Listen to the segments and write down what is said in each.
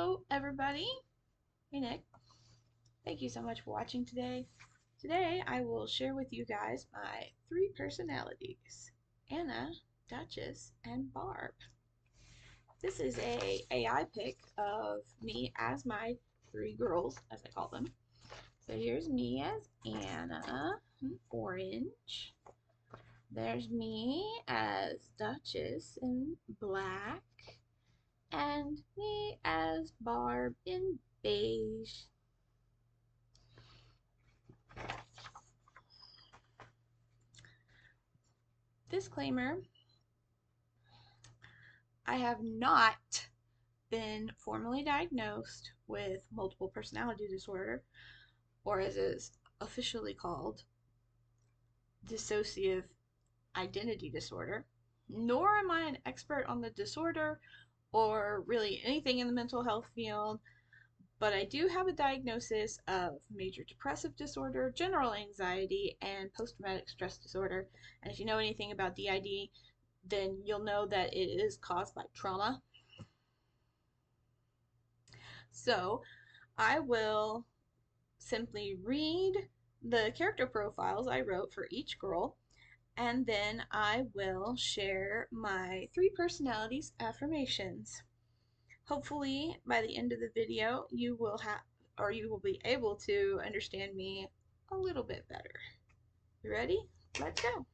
Hello, everybody. Hey, Nick. Thank you so much for watching today. Today, I will share with you guys my three personalities, Anna, Duchess, and Barb. This is a AI pic of me as my three girls, as I call them. So here's me as Anna, orange. There's me as Duchess in black. And me as Barb in beige. Disclaimer, I have not been formally diagnosed with multiple personality disorder, or as it is officially called, dissociative identity disorder, nor am I an expert on the disorder or really anything in the mental health field. But I do have a diagnosis of major depressive disorder, general anxiety, and post-traumatic stress disorder. And if you know anything about DID, then you'll know that it is caused by trauma. So I will simply read the character profiles I wrote for each girl, and then I will share my three personalities affirmations. Hopefully, by the end of the video, you will be able to understand me a little bit better. You ready? Let's go.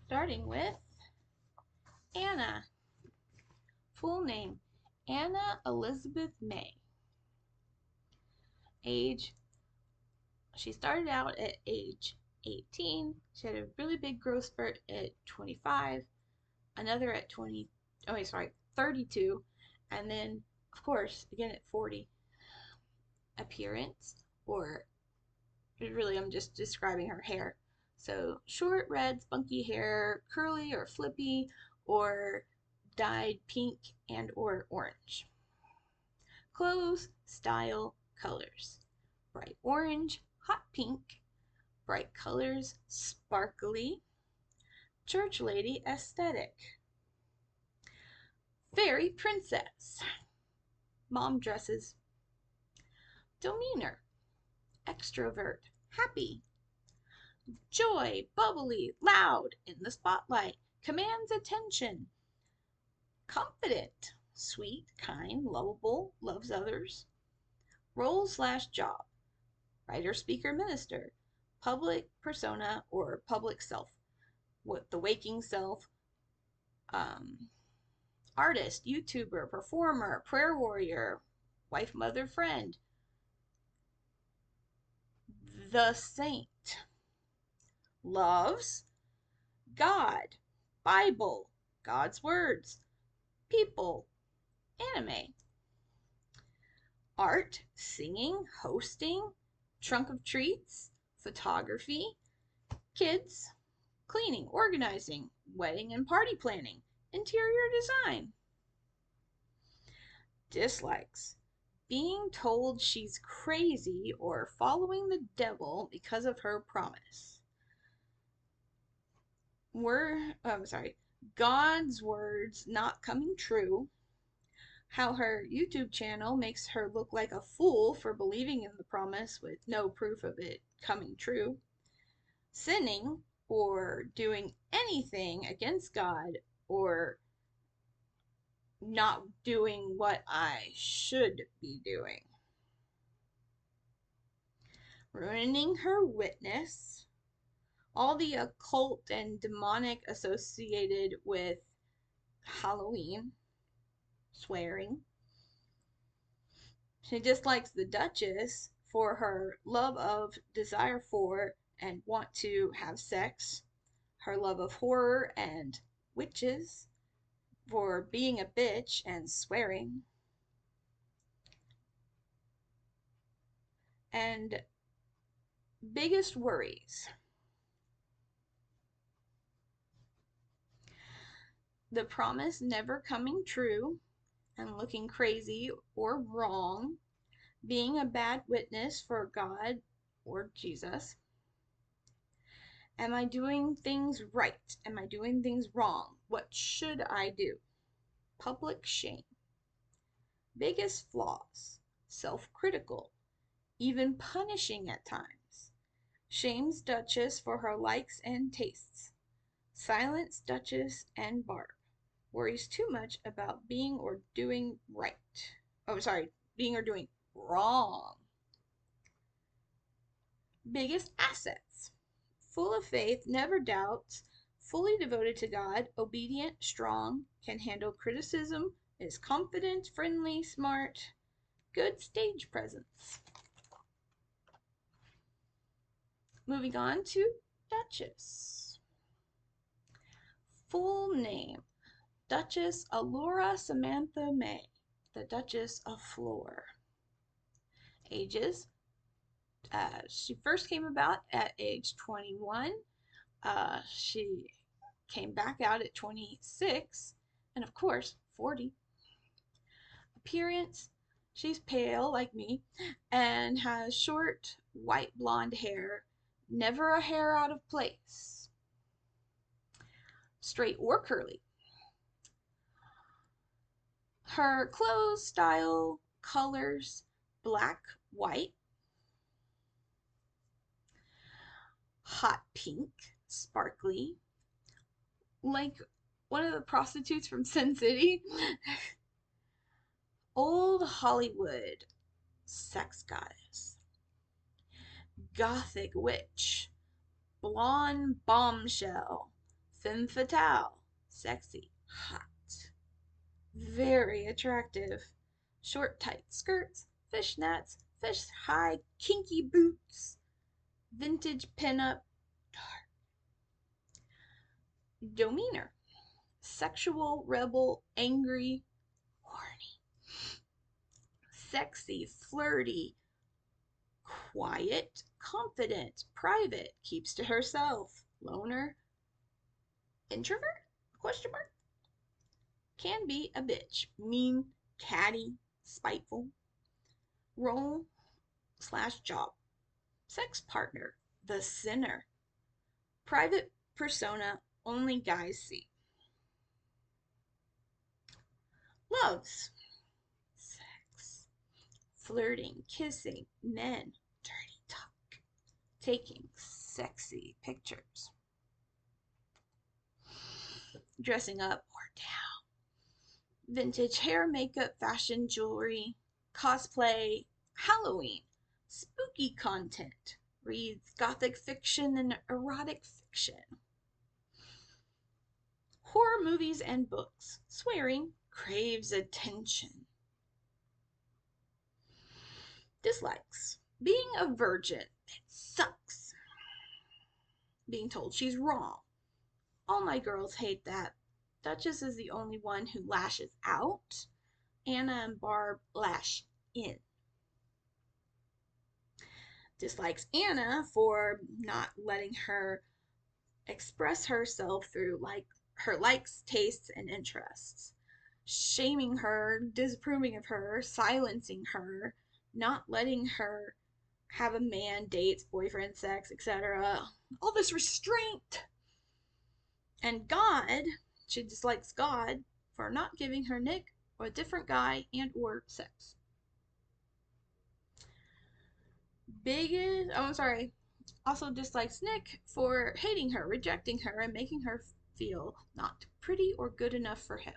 Starting with Anna. Full name, Anna Elizabeth May. Age, she started out at age 18. She had a really big growth spurt at 25, another at 32, and then, of course, again at 40. Appearance, or really I'm just describing her hair. So short, red, spunky hair, curly or flippy, or dyed pink and or orange. Clothes, style, colors. Bright orange, hot pink, bright colors, sparkly, church lady aesthetic. Fairy princess. Mom dresses. Demeanor. Extrovert, happy. Joy, bubbly, loud, in the spotlight, commands attention. Confident, sweet, kind, lovable, loves others. Role/job, writer, speaker, minister, public persona or public self, with the waking self, artist, YouTuber, performer, prayer warrior, wife, mother, friend. The saint. Loves God, Bible, God's words, people, anime. Art, singing, hosting, trunk of treats, photography, kids, cleaning, organizing, wedding and party planning, interior design. Dislikes, being told she's crazy or following the devil because of her promise. God's words not coming true. How her YouTube channel makes her look like a fool for believing in the promise with no proof of it coming true. Sinning, or doing anything against God, or not doing what I should be doing. Ruining her witness. All the occult and demonic associated with Halloween. Swearing. She dislikes the Duchess for her love of, desire for, and want to have sex. Her love of horror and witches, for being a bitch and swearing. And biggest worries. The promise never coming true and looking crazy or wrong. Being a bad witness for God or Jesus. Am I doing things right? Am I doing things wrong? What should I do? Public shame. Biggest flaws. Self-critical, even punishing at times. Shames Duchess for her likes and tastes. Silence Duchess and Barb. Worries too much about being or doing right. Oh, sorry, being or doing wrong. Biggest assets. Full of faith, never doubts, fully devoted to God, obedient, strong, can handle criticism, is confident, friendly, smart, good stage presence. Moving on to Duchess. Full name: Duchess Allura Samantha May, the Duchess of Flor. Ages: she first came about at age 21. She came back out at 26, and of course 40. Appearance: she's pale like me and has short white blonde hair, never a hair out of place. Straight or curly. Her clothes style, colors: black, white, hot pink, sparkly, like one of the prostitutes from Sin City. Old Hollywood sex goddess. Gothic witch. Blonde bombshell. Femme fatale. Sexy. Hot. Very attractive. Short tight skirts. Fishnets. Fish high kinky boots. Vintage pinup. Dark. Demeanor: sexual, rebel, angry, horny. Sexy, flirty, quiet, confident, private, keeps to herself, loner, introvert? Question mark. Can be a bitch, mean, catty, spiteful. Role / job: sex partner, the sinner. Private persona, only guys see. Loves: sex, flirting, kissing, men, dirty talk, taking sexy pictures. Dressing up or down. Vintage hair, makeup, fashion, jewelry, cosplay, Halloween, spooky content. Reads gothic fiction and erotic fiction. Horror movies and books. Swearing, craves attention. Dislikes: being a virgin, it sucks. Being told she's wrong. All my girls hate that. Duchess is the only one who lashes out. Anna and Barb lash in. Dislikes Anna for not letting her express herself through her likes, tastes, and interests. Shaming her, disapproving of her, silencing her, not letting her have a man, dates, boyfriend, sex, etc. All this restraint. And God, she dislikes God for not giving her Nick or a different guy and or sex. Also dislikes Nick for hating her, rejecting her, and making her feel not pretty or good enough for him.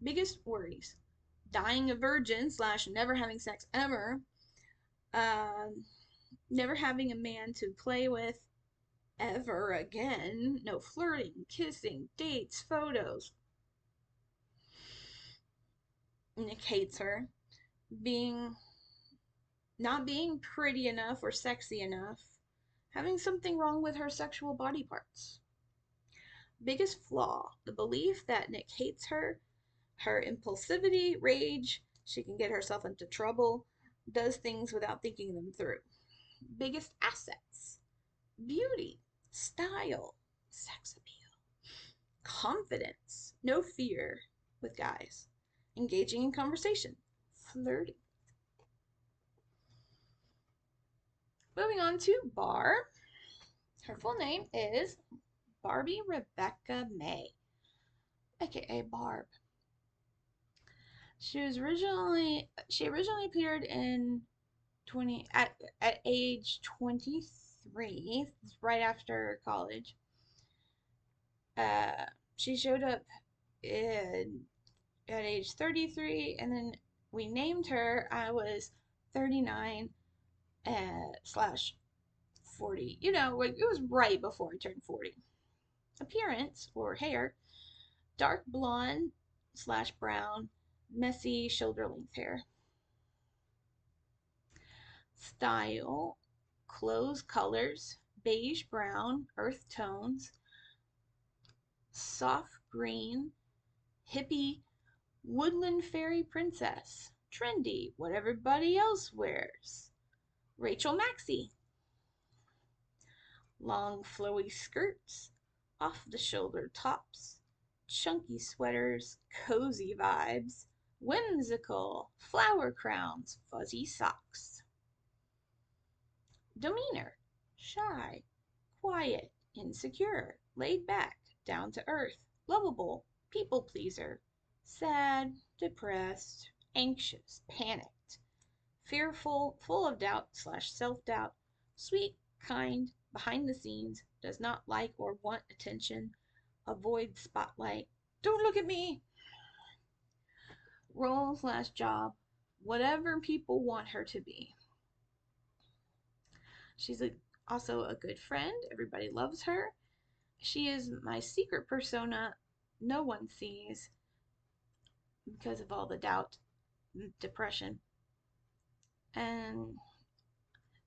Biggest worries: dying a virgin / never having sex ever, never having a man to play with ever again, no flirting, kissing, dates, photos. Nick hates her. Not being pretty enough or sexy enough, having something wrong with her sexual body parts. Biggest flaw: the belief that Nick hates her, her impulsivity, rage, she can get herself into trouble, does things without thinking them through. Biggest assets: beauty, style, sex appeal, confidence, no fear with guys, engaging in conversation, flirting. Moving on to Barb. Her full name is Barbie Rebecca May, aka Barb. She originally appeared in 20 at age 23, right after college. Uh, she showed up in at age 33, and then we named her. I was 39 slash 40. You know, like it was right before I turned 40. Appearance or hair, dark blonde slash brown, messy shoulder length hair. Style, clothes colors, beige brown, earth tones, soft green, hippie, woodland fairy princess, trendy, what everybody else wears. Rachel Maxey. Long flowy skirts, off the shoulder tops, chunky sweaters, cozy vibes, whimsical, flower crowns, fuzzy socks. Demeanor, shy, quiet, insecure, laid back, down to earth, lovable, people pleaser, sad, depressed, anxious, panicked, fearful, full of doubt slash self doubt, sweet, kind, behind the scenes, does not like or want attention, avoids spotlight, don't look at me, role slash job, whatever people want her to be. She's also a good friend. Everybody loves her. She is my secret persona no one sees because of all the doubt and depression. And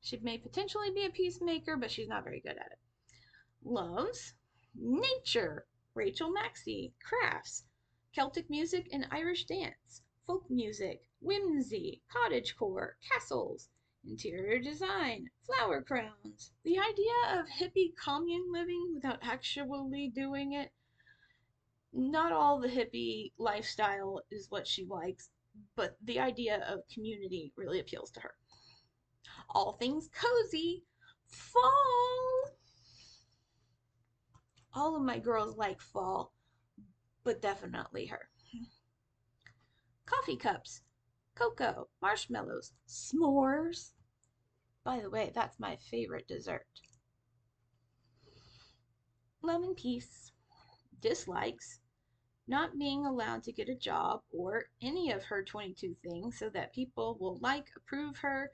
she may potentially be a peacemaker, but she's not very good at it. Loves nature, Rachel Maxey, crafts, Celtic music and Irish dance, folk music, whimsy, cottagecore, castles, interior design, flower crowns. The idea of hippie commune living without actually doing it. Not all the hippie lifestyle is what she likes, but the idea of community really appeals to her. All things cozy, fall. All of my girls like fall, but definitely her. Coffee cups, cocoa, marshmallows, s'mores. By the way, that's my favorite dessert. Love and peace. Dislikes, not being allowed to get a job or any of her 22 things so that people will like, approve her,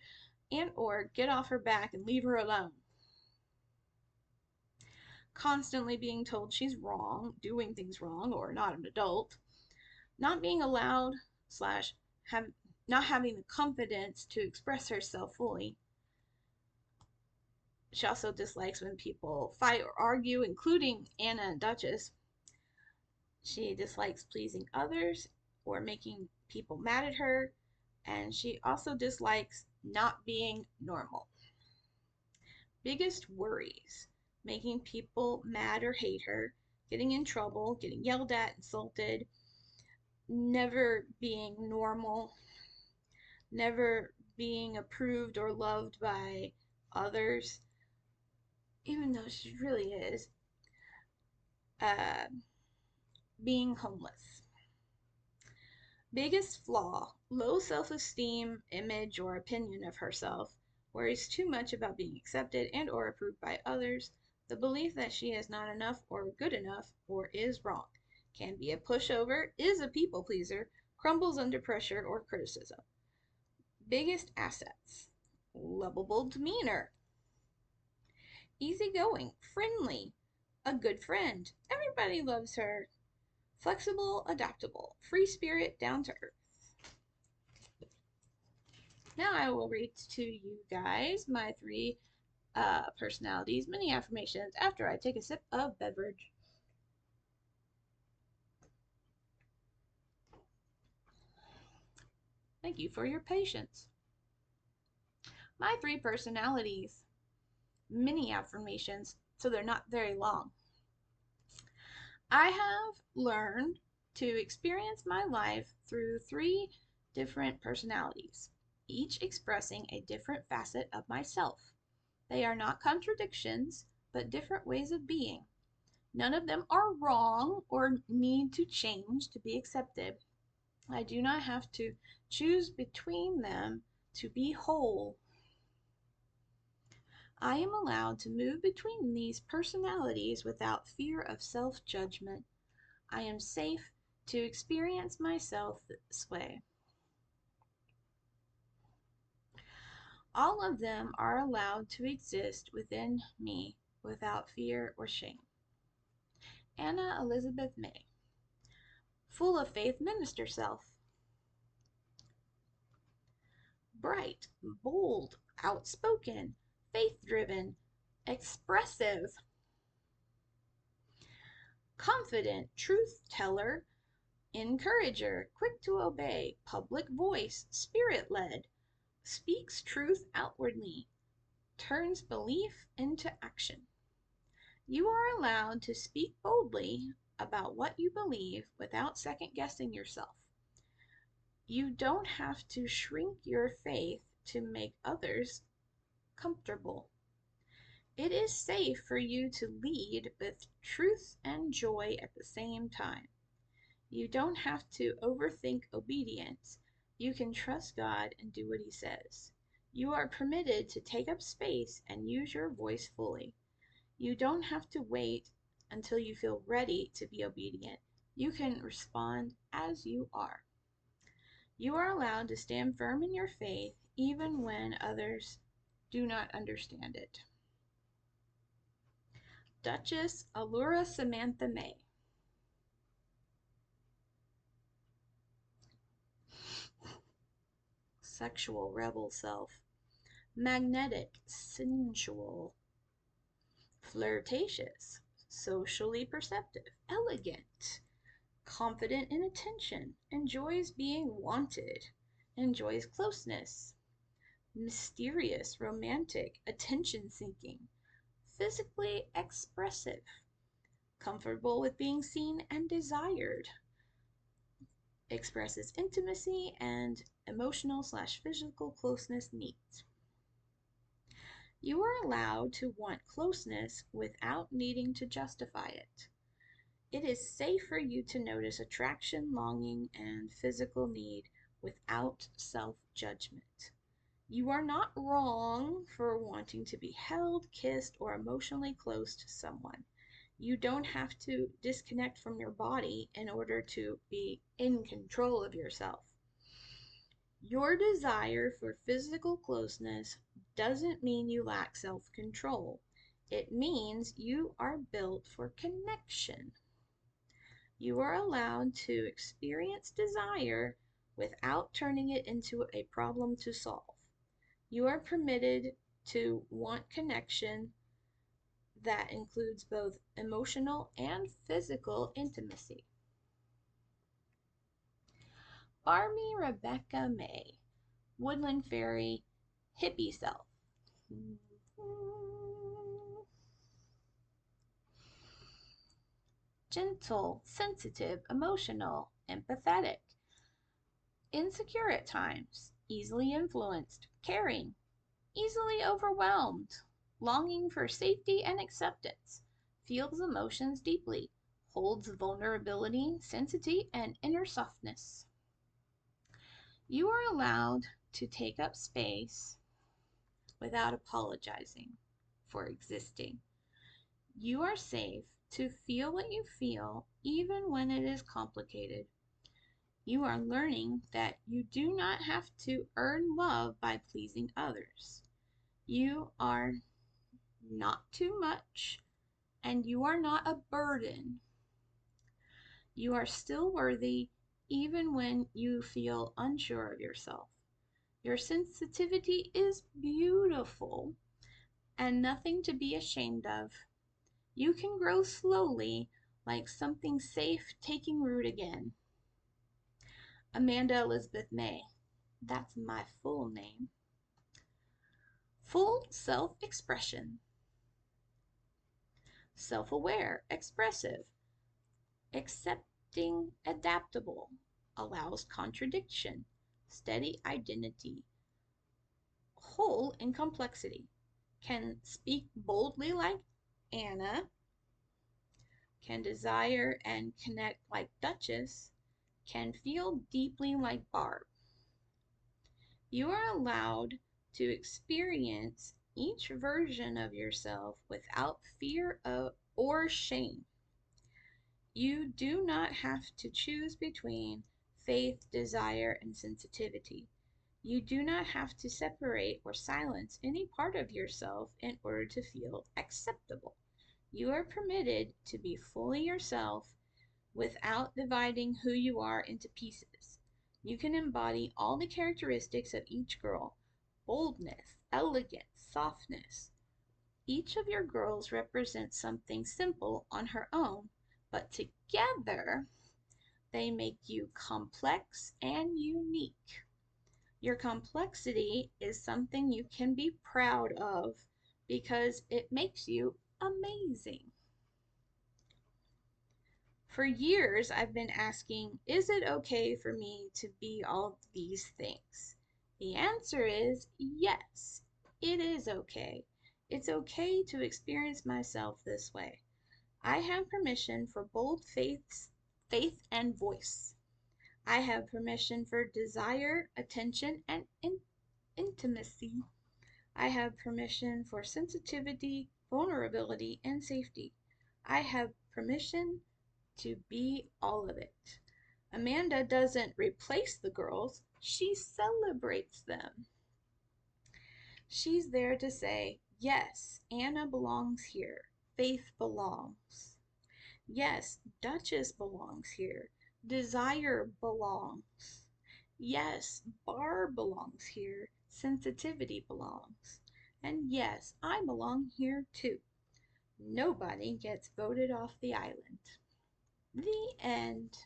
and or get off her back and leave her alone. Constantly being told she's wrong, doing things wrong, or not an adult. Not being allowed slash not having the confidence to express herself fully. She also dislikes when people fight or argue, including Anna and Duchess. She dislikes pleasing others or making people mad at her, and she also dislikes not being normal. Biggest worries: making people mad or hate her, getting in trouble, getting yelled at, insulted, never being normal, never being approved or loved by others, even though she really is, uh, being homeless. Biggest flaw: low self-esteem, image, or opinion of herself, worries too much about being accepted and or approved by others, the belief that she is not enough or good enough or is wrong, can be a pushover, is a people pleaser, crumbles under pressure or criticism. Biggest assets: lovable demeanor, easygoing, friendly, a good friend, everybody loves her, flexible, adaptable, free spirit, down to earth. Now I will read to you guys my three personalities, mini affirmations, after I take a sip of beverage. Thank you for your patience. My three personalities, mini affirmations, so they're not very long. I have learned to experience my life through three different personalities, each expressing a different facet of myself. They are not contradictions, but different ways of being. None of them are wrong or need to change to be accepted. I do not have to choose between them to be whole. I am allowed to move between these personalities without fear of self-judgment. I am safe to experience myself this way. All of them are allowed to exist within me without fear or shame. Anna Elizabeth May. Full of faith minister self. Bright, bold, outspoken, faith-driven, expressive, confident, truth-teller, encourager, quick to obey, public voice, spirit-led, speaks truth outwardly, turns belief into action. You are allowed to speak boldly about what you believe without second-guessing yourself. You don't have to shrink your faith to make others comfortable. It is safe for you to lead with truth and joy at the same time. You don't have to overthink obedience. You can trust God and do what He says. You are permitted to take up space and use your voice fully. You don't have to wait until you feel ready to be obedient. You can respond as you are. You are allowed to stand firm in your faith even when others do not understand it. Duchess Allura Samantha May. Sexual rebel self. Magnetic, sensual, flirtatious, socially perceptive, elegant, confident in attention, enjoys being wanted, enjoys closeness, mysterious, romantic, attention-seeking, physically expressive, comfortable with being seen and desired, expresses intimacy and emotional/physical closeness needs. You are allowed to want closeness without needing to justify it. It is safe for you to notice attraction, longing, and physical need without self-judgment. You are not wrong for wanting to be held, kissed, or emotionally close to someone. You don't have to disconnect from your body in order to be in control of yourself. Your desire for physical closeness doesn't mean you lack self-control. It means you are built for connection. You are allowed to experience desire without turning it into a problem to solve. You are permitted to want connection that includes both emotional and physical intimacy. Barbie Rebecca May, woodland fairy, hippie self. Gentle, sensitive, emotional, empathetic, insecure at times, easily influenced, caring, easily overwhelmed, longing for safety and acceptance, feels emotions deeply, holds vulnerability, sensitivity, and inner softness. You are allowed to take up space without apologizing for existing. You are safe to feel what you feel even when it is complicated. You are learning that you do not have to earn love by pleasing others. You are not too much, and you are not a burden. You are still worthy even when you feel unsure of yourself. Your sensitivity is beautiful and nothing to be ashamed of. You can grow slowly like something safe taking root again. Amanda Elizabeth May. That's my full name. Full self-expression. Self-aware, expressive, accepting, adaptable, allows contradiction, steady identity, whole in complexity. can speak boldly like Anna, can desire and connect like Duchess, can feel deeply like Barb. You are allowed to experience each version of yourself without fear of or shame. You do not have to choose between faith, desire, and sensitivity. You do not have to separate or silence any part of yourself in order to feel acceptable. You are permitted to be fully yourself without dividing who you are into pieces. You can embody all the characteristics of each girl: boldness, elegance, softness. Each of your girls represents something simple on her own, but together they make you complex and unique. Your complexity is something you can be proud of because it makes you amazing. For years, I've been asking, is it okay for me to be all these things? The answer is yes, it is okay. It's okay to experience myself this way. I have permission for bold faith and voice. I have permission for desire, attention, and intimacy. I have permission for sensitivity, vulnerability, and safety. I have permission to be all of it. Amanda doesn't replace the girls, she celebrates them. She's there to say, yes, Anna belongs here. Faith belongs. Yes, Duchess belongs here. Desire belongs. Yes, Barb belongs here. Sensitivity belongs. And yes, I belong here too. Nobody gets voted off the island. The end.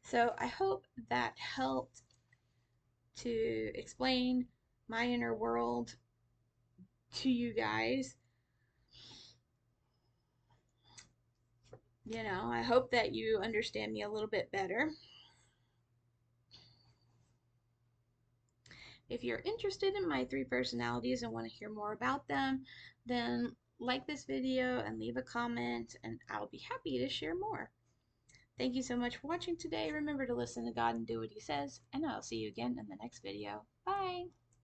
So I hope that helped to explain my inner world to you guys. I hope that you understand me a little bit better. If you're interested in my 3 personalities and want to hear more about them, then like this video and leave a comment, and I'll be happy to share more. Thank you so much for watching today. Remember to listen to God and do what He says, and I'll see you again in the next video. Bye!